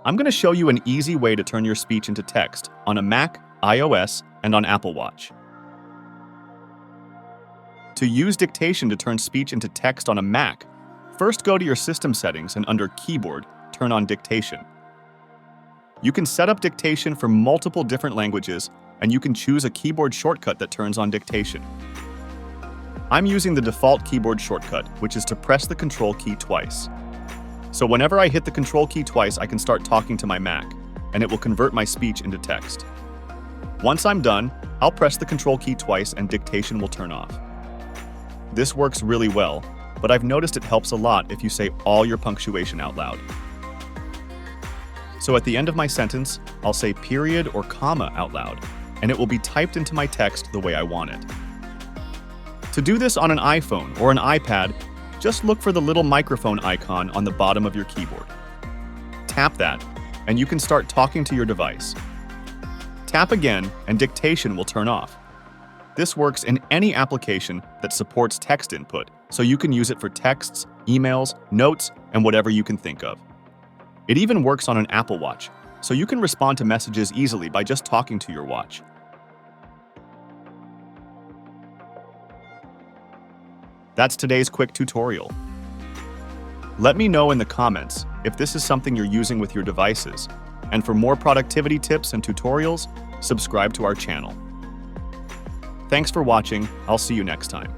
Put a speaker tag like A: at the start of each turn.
A: I'm going to show you an easy way to turn your speech into text on a Mac, iOS, and on Apple Watch. To use Dictation to turn speech into text on a Mac, first go to your system settings and under Keyboard, turn on Dictation. You can set up Dictation for multiple different languages, and you can choose a keyboard shortcut that turns on Dictation. I'm using the default keyboard shortcut, which is to press the Control key twice. So whenever I hit the Control key twice, I can start talking to my Mac, and it will convert my speech into text. Once I'm done, I'll press the Control key twice and Dictation will turn off. This works really well, but I've noticed it helps a lot if you say all your punctuation out loud. So at the end of my sentence, I'll say period or comma out loud, and it will be typed into my text the way I want it. To do this on an iPhone or an iPad, just look for the little microphone icon on the bottom of your keyboard. Tap that, and you can start talking to your device. Tap again, and Dictation will turn off. This works in any application that supports text input, so you can use it for texts, emails, notes, and whatever you can think of. It even works on an Apple Watch, so you can respond to messages easily by just talking to your watch. That's today's quick tutorial. Let me know in the comments if this is something you're using with your devices, and for more productivity tips and tutorials, subscribe to our channel. Thanks for watching. I'll see you next time.